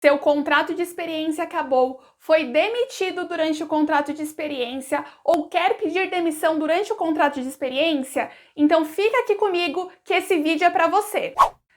Seu contrato de experiência acabou, foi demitido durante o contrato de experiência ou quer pedir demissão durante o contrato de experiência? Então fica aqui comigo que esse vídeo é para você.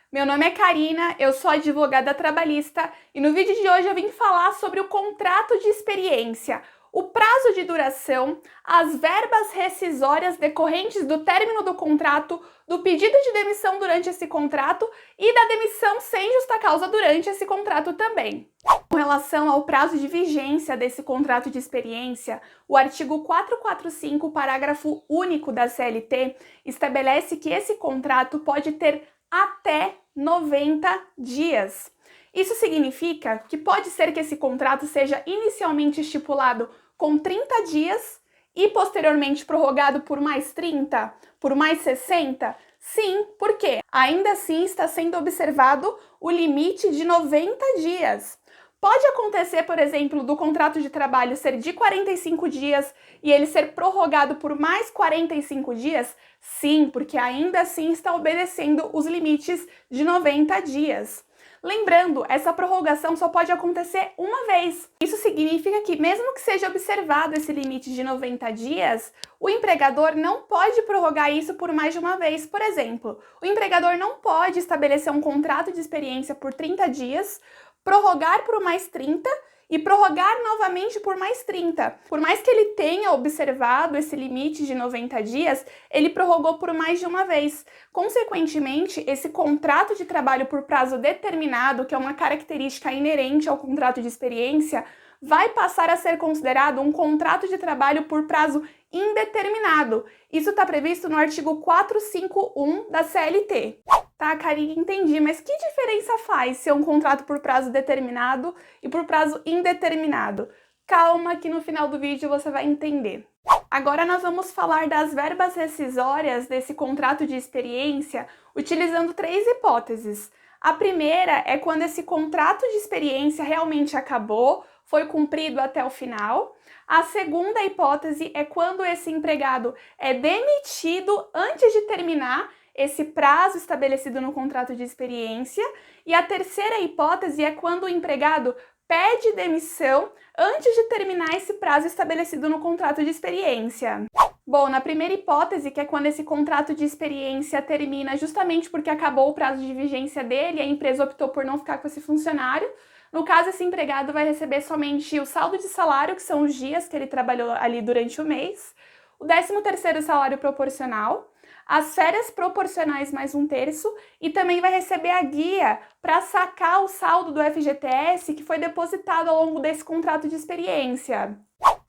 Meu nome é Karina, eu sou advogada trabalhista e no vídeo de hoje eu vim falar sobre o contrato de experiência, o prazo de duração, as verbas rescisórias decorrentes do término do contrato, do pedido de demissão durante esse contrato e da demissão sem justa causa durante esse contrato também. Com relação ao prazo de vigência desse contrato de experiência, o artigo 445, parágrafo único da CLT, estabelece que esse contrato pode ter até 90 dias. Isso significa que pode ser que esse contrato seja inicialmente estipulado com 30 dias e posteriormente prorrogado por mais 30, por mais 60? Sim, porque ainda assim está sendo observado o limite de 90 dias. Pode acontecer, por exemplo, do contrato de trabalho ser de 45 dias e ele ser prorrogado por mais 45 dias? Sim, porque ainda assim está obedecendo os limites de 90 dias. Lembrando, essa prorrogação só pode acontecer uma vez. Isso significa que, mesmo que seja observado esse limite de 90 dias, o empregador não pode prorrogar isso por mais de uma vez. Por exemplo, o empregador não pode estabelecer um contrato de experiência por 30 dias, prorrogar por mais 30 e prorrogar novamente por mais 30. Por mais que ele tenha observado esse limite de 90 dias, ele prorrogou por mais de uma vez. Consequentemente, esse contrato de trabalho por prazo determinado, que é uma característica inerente ao contrato de experiência, vai passar a ser considerado um contrato de trabalho por prazo indeterminado. Isso está previsto no artigo 451 da CLT. Tá, Karine, entendi, mas que diferença faz ser um contrato por prazo determinado e por prazo indeterminado? Calma que no final do vídeo você vai entender. Agora nós vamos falar das verbas rescisórias desse contrato de experiência utilizando três hipóteses. A primeira é quando esse contrato de experiência realmente acabou, foi cumprido até o final. A segunda hipótese é quando esse empregado é demitido antes de terminar esse prazo estabelecido no contrato de experiência. E a terceira hipótese é quando o empregado pede demissão antes de terminar esse prazo estabelecido no contrato de experiência. Bom, na primeira hipótese, que é quando esse contrato de experiência termina justamente porque acabou o prazo de vigência dele, a empresa optou por não ficar com esse funcionário. No caso, esse empregado vai receber somente o saldo de salário, que são os dias que ele trabalhou ali durante o mês, o 13º salário proporcional, as férias proporcionais mais 1/3 e também vai receber a guia para sacar o saldo do FGTS que foi depositado ao longo desse contrato de experiência.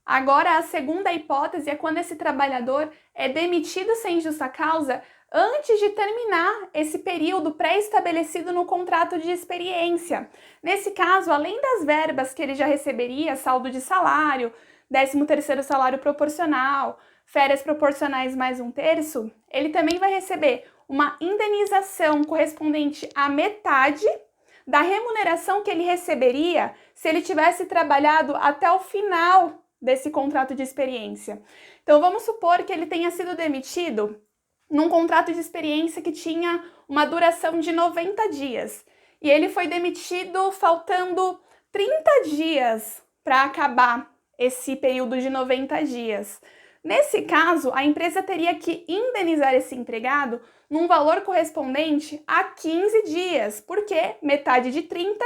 Agora, a segunda hipótese é quando esse trabalhador é demitido sem justa causa antes de terminar esse período pré-estabelecido no contrato de experiência. Nesse caso, além das verbas que ele já receberia, saldo de salário, 13º salário proporcional, férias proporcionais mais 1/3, ele também vai receber uma indenização correspondente à metade da remuneração que ele receberia se ele tivesse trabalhado até o final desse contrato de experiência. Então vamos supor que ele tenha sido demitido num contrato de experiência que tinha uma duração de 90 dias e ele foi demitido faltando 30 dias para acabar esse período de 90 dias. Nesse caso, a empresa teria que indenizar esse empregado num valor correspondente a 15 dias, porque metade de 30,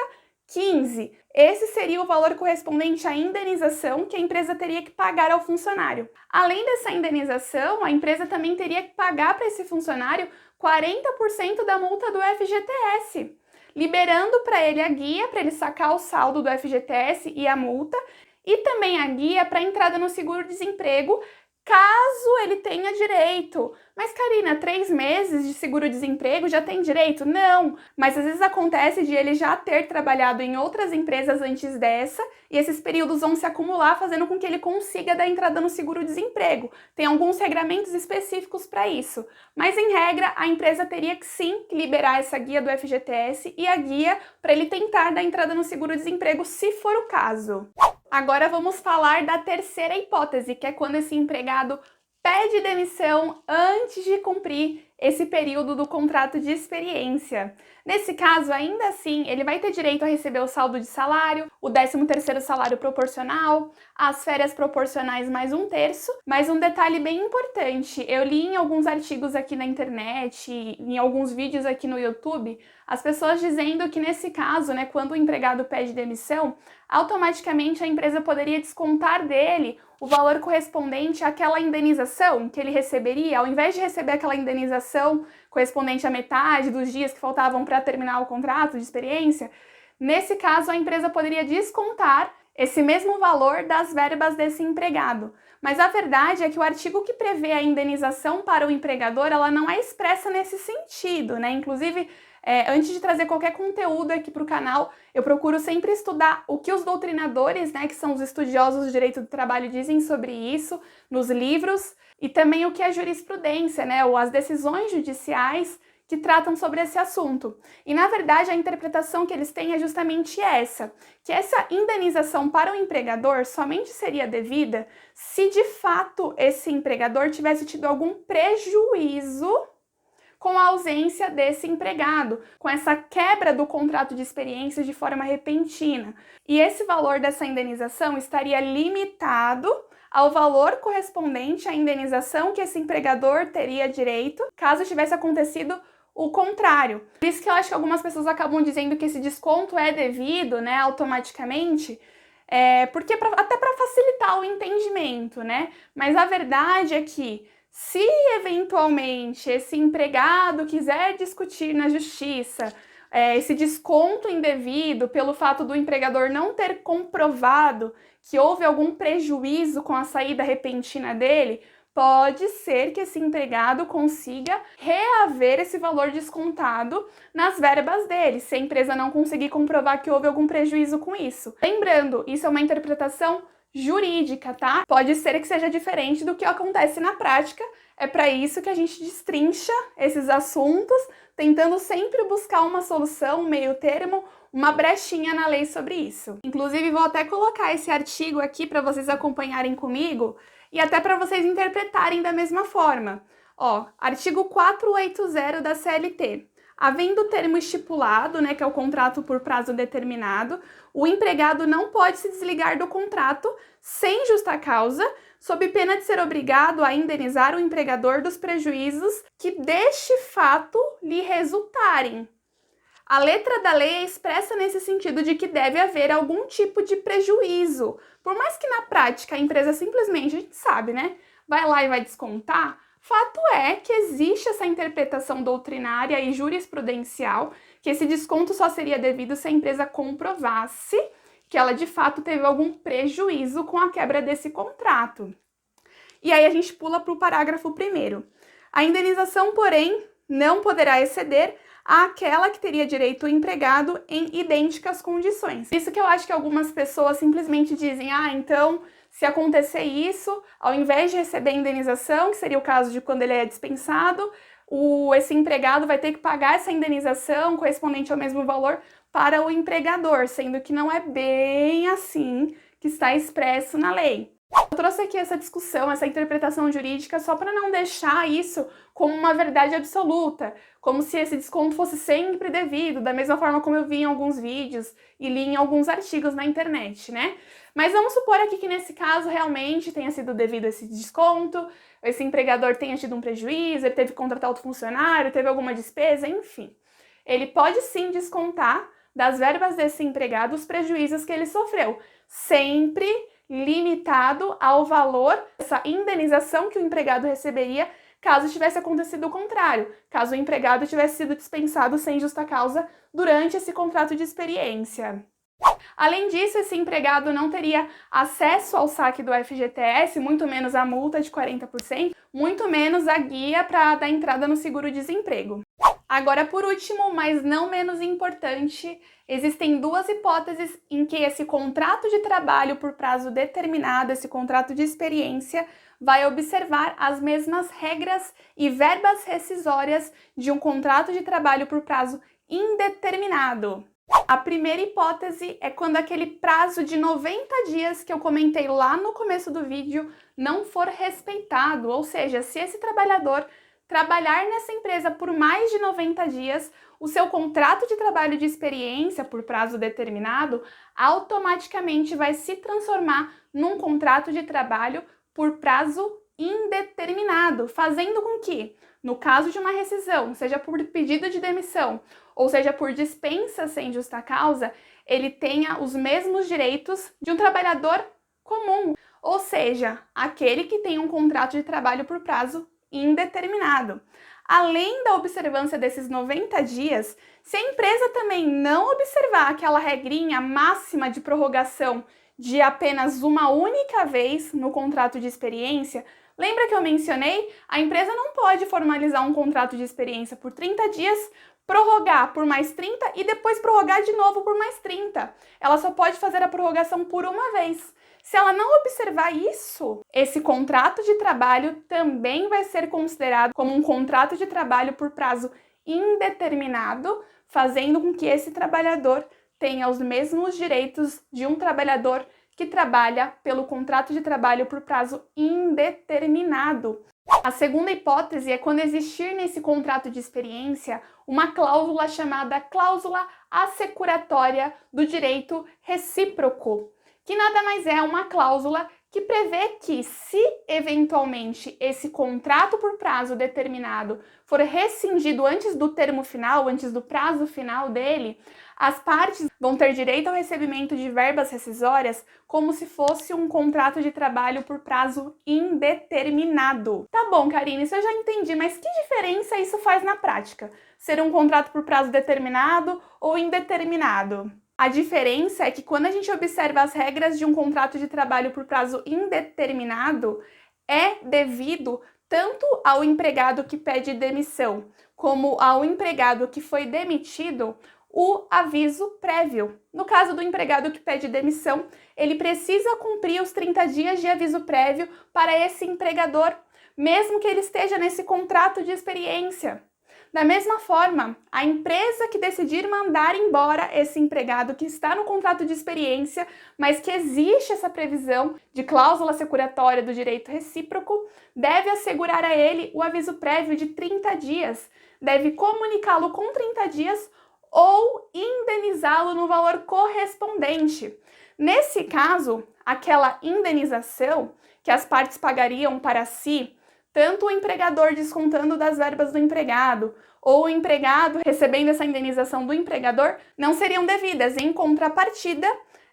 15. Esse seria o valor correspondente à indenização que a empresa teria que pagar ao funcionário. Além dessa indenização, a empresa também teria que pagar para esse funcionário 40% da multa do FGTS, liberando para ele a guia para ele sacar o saldo do FGTS e a multa, e também a guia para entrada no seguro-desemprego, caso ele tenha direito. Mas, Karina, 3 meses de seguro-desemprego já tem direito? Não, mas às vezes acontece de ele já ter trabalhado em outras empresas antes dessa e esses períodos vão se acumular, fazendo com que ele consiga dar entrada no seguro-desemprego. Tem alguns regramentos específicos para isso, mas em regra a empresa teria que sim liberar essa guia do FGTS e a guia para ele tentar dar entrada no seguro-desemprego, se for o caso. Agora vamos falar da terceira hipótese, que é quando esse empregado pede demissão antes de cumprir esse período do contrato de experiência. Nesse caso, ainda assim, ele vai ter direito a receber o saldo de salário, o 13º salário proporcional, as férias proporcionais mais 1/3, mas um detalhe bem importante, eu li em alguns artigos aqui na internet, em alguns vídeos aqui no YouTube, as pessoas dizendo que nesse caso, né, quando o empregado pede demissão, automaticamente a empresa poderia descontar dele o valor correspondente àquela indenização que ele receberia, ao invés de receber aquela indenização correspondente à metade dos dias que faltavam para terminar o contrato de experiência, nesse caso a empresa poderia descontar esse mesmo valor das verbas desse empregado. Mas a verdade é que o artigo que prevê a indenização para o empregador, ela não é expressa nesse sentido, né? Inclusive, antes de trazer qualquer conteúdo aqui para o canal, eu procuro sempre estudar o que os doutrinadores, né, que são os estudiosos do direito do trabalho, dizem sobre isso nos livros, e também o que a jurisprudência, né, ou as decisões judiciais que tratam sobre esse assunto. E, na verdade, a interpretação que eles têm é justamente essa, que essa indenização para o empregador somente seria devida se, de fato, esse empregador tivesse tido algum prejuízo com a ausência desse empregado, com essa quebra do contrato de experiência de forma repentina. E esse valor dessa indenização estaria limitado ao valor correspondente à indenização que esse empregador teria direito caso tivesse acontecido o contrário. Por isso que eu acho que algumas pessoas acabam dizendo que esse desconto é devido, né, automaticamente, porque até para facilitar o entendimento, né? Mas a verdade é que se eventualmente esse empregado quiser discutir na justiça esse desconto indevido pelo fato do empregador não ter comprovado que houve algum prejuízo com a saída repentina dele, pode ser que esse empregado consiga reaver esse valor descontado nas verbas dele, se a empresa não conseguir comprovar que houve algum prejuízo com isso. Lembrando, isso é uma interpretação jurídica, tá? Pode ser que seja diferente do que acontece na prática, é para isso que a gente destrincha esses assuntos, tentando sempre buscar uma solução, um meio termo, uma brechinha na lei sobre isso. Inclusive, vou até colocar esse artigo aqui para vocês acompanharem comigo e até para vocês interpretarem da mesma forma. Ó, artigo 480 da CLT. Havendo termo estipulado, né, que é o contrato por prazo determinado, o empregado não pode se desligar do contrato sem justa causa, sob pena de ser obrigado a indenizar o empregador dos prejuízos que deste fato lhe resultarem. A letra da lei é expressa nesse sentido de que deve haver algum tipo de prejuízo. Por mais que na prática a empresa simplesmente, a gente sabe, né, vai lá e vai descontar, fato é que existe essa interpretação doutrinária e jurisprudencial que esse desconto só seria devido se a empresa comprovasse que ela de fato teve algum prejuízo com a quebra desse contrato. E aí a gente pula para o parágrafo 1º. A indenização, porém, não poderá exceder àquela que teria direito o empregado em idênticas condições. Isso que eu acho que algumas pessoas simplesmente dizem, então, se acontecer isso, ao invés de receber a indenização, que seria o caso de quando ele é dispensado, esse empregado vai ter que pagar essa indenização correspondente ao mesmo valor para o empregador, sendo que não é bem assim que está expresso na lei. Eu trouxe aqui essa discussão, essa interpretação jurídica só para não deixar isso como uma verdade absoluta, como se esse desconto fosse sempre devido, da mesma forma como eu vi em alguns vídeos e li em alguns artigos na internet, né? Mas vamos supor aqui que nesse caso realmente tenha sido devido a esse desconto, esse empregador tenha tido um prejuízo, ele teve que contratar outro funcionário, teve alguma despesa, enfim. Ele pode sim descontar das verbas desse empregado os prejuízos que ele sofreu, sempre limitado ao valor dessa indenização que o empregado receberia caso tivesse acontecido o contrário, caso o empregado tivesse sido dispensado sem justa causa durante esse contrato de experiência. Além disso, esse empregado não teria acesso ao saque do FGTS, muito menos a multa de 40%, muito menos a guia para dar entrada no seguro-desemprego. Agora, por último, mas não menos importante, existem duas hipóteses em que esse contrato de trabalho por prazo determinado, esse contrato de experiência, vai observar as mesmas regras e verbas rescisórias de um contrato de trabalho por prazo indeterminado. A primeira hipótese é quando aquele prazo de 90 dias que eu comentei lá no começo do vídeo não for respeitado, ou seja, se esse trabalhador trabalhar nessa empresa por mais de 90 dias, o seu contrato de trabalho de experiência por prazo determinado automaticamente vai se transformar num contrato de trabalho por prazo indeterminado, fazendo com que, no caso de uma rescisão, seja por pedido de demissão ou seja por dispensa sem justa causa, ele tenha os mesmos direitos de um trabalhador comum, ou seja, aquele que tem um contrato de trabalho por prazo indeterminado. Além da observância desses 90 dias, se a empresa também não observar aquela regrinha máxima de prorrogação de apenas uma única vez no contrato de experiência, lembra que eu mencionei? A empresa não pode formalizar um contrato de experiência por 30 dias, prorrogar por mais 30 e depois prorrogar de novo por mais 30. Ela só pode fazer a prorrogação por uma vez. Se ela não observar isso, esse contrato de trabalho também vai ser considerado como um contrato de trabalho por prazo indeterminado, fazendo com que esse trabalhador tenha os mesmos direitos de um trabalhador que trabalha pelo contrato de trabalho por prazo indeterminado. A segunda hipótese é quando existir nesse contrato de experiência uma cláusula chamada cláusula assecuratória do direito recíproco, que nada mais é uma cláusula que prevê que, se eventualmente esse contrato por prazo determinado for rescindido antes do termo final, antes do prazo final dele, as partes vão ter direito ao recebimento de verbas rescisórias como se fosse um contrato de trabalho por prazo indeterminado. Tá bom, Karine, isso eu já entendi, mas que diferença isso faz na prática? Ser um contrato por prazo determinado ou indeterminado? A diferença é que quando a gente observa as regras de um contrato de trabalho por prazo indeterminado, é devido tanto ao empregado que pede demissão como ao empregado que foi demitido o aviso prévio. No caso do empregado que pede demissão, ele precisa cumprir os 30 dias de aviso prévio para esse empregador, mesmo que ele esteja nesse contrato de experiência. Da mesma forma, a empresa que decidir mandar embora esse empregado que está no contrato de experiência, mas que existe essa previsão de cláusula securatória do direito recíproco, deve assegurar a ele o aviso prévio de 30 dias, deve comunicá-lo com 30 dias ou indenizá-lo no valor correspondente. Nesse caso, aquela indenização que as partes pagariam para si, tanto o empregador descontando das verbas do empregado ou o empregado recebendo essa indenização do empregador, não seriam devidas. Em contrapartida,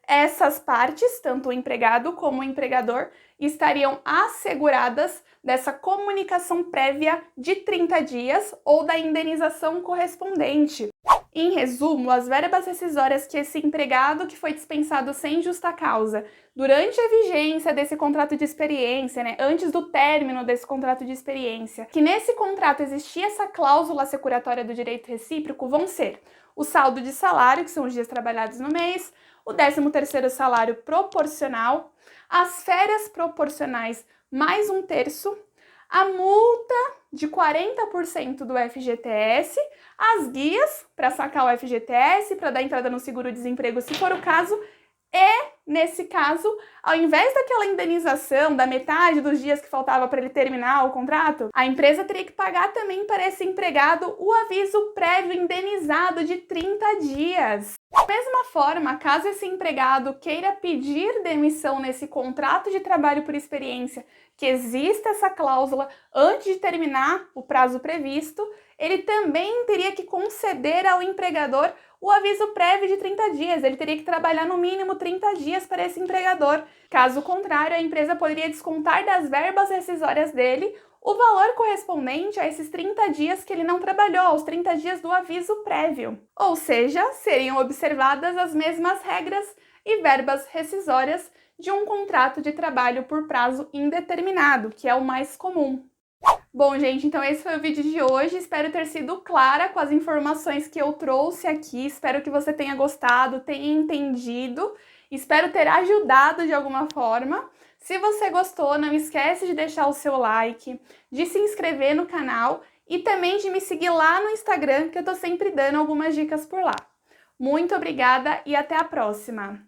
essas partes, tanto o empregado como o empregador, estariam asseguradas dessa comunicação prévia de 30 dias ou da indenização correspondente. Em resumo, as verbas rescisórias que esse empregado que foi dispensado sem justa causa durante a vigência desse contrato de experiência, antes do término desse contrato de experiência, que nesse contrato existia essa cláusula assecuratória do direito recíproco, vão ser o saldo de salário, que são os dias trabalhados no mês, o 13º salário proporcional, as férias proporcionais mais 1/3, a multa de 40% do FGTS, as guias para sacar o FGTS, para dar entrada no seguro-desemprego se for o caso, e, nesse caso, ao invés daquela indenização da metade dos dias que faltava para ele terminar o contrato, a empresa teria que pagar também para esse empregado o aviso prévio indenizado de 30 dias. Da mesma forma, caso esse empregado queira pedir demissão nesse contrato de trabalho por experiência, que exista essa cláusula antes de terminar o prazo previsto, ele também teria que conceder ao empregador o aviso prévio de 30 dias. Ele teria que trabalhar no mínimo 30 dias para esse empregador. Caso contrário, a empresa poderia descontar das verbas rescisórias dele o valor correspondente a esses 30 dias que ele não trabalhou, aos 30 dias do aviso prévio. Ou seja, seriam observadas as mesmas regras e verbas rescisórias de um contrato de trabalho por prazo indeterminado, que é o mais comum. Bom, gente, então esse foi o vídeo de hoje. Espero ter sido clara com as informações que eu trouxe aqui. Espero que você tenha gostado, tenha entendido. Espero ter ajudado de alguma forma. Se você gostou, não esquece de deixar o seu like, de se inscrever no canal e também de me seguir lá no Instagram, que eu tô sempre dando algumas dicas por lá. Muito obrigada e até a próxima!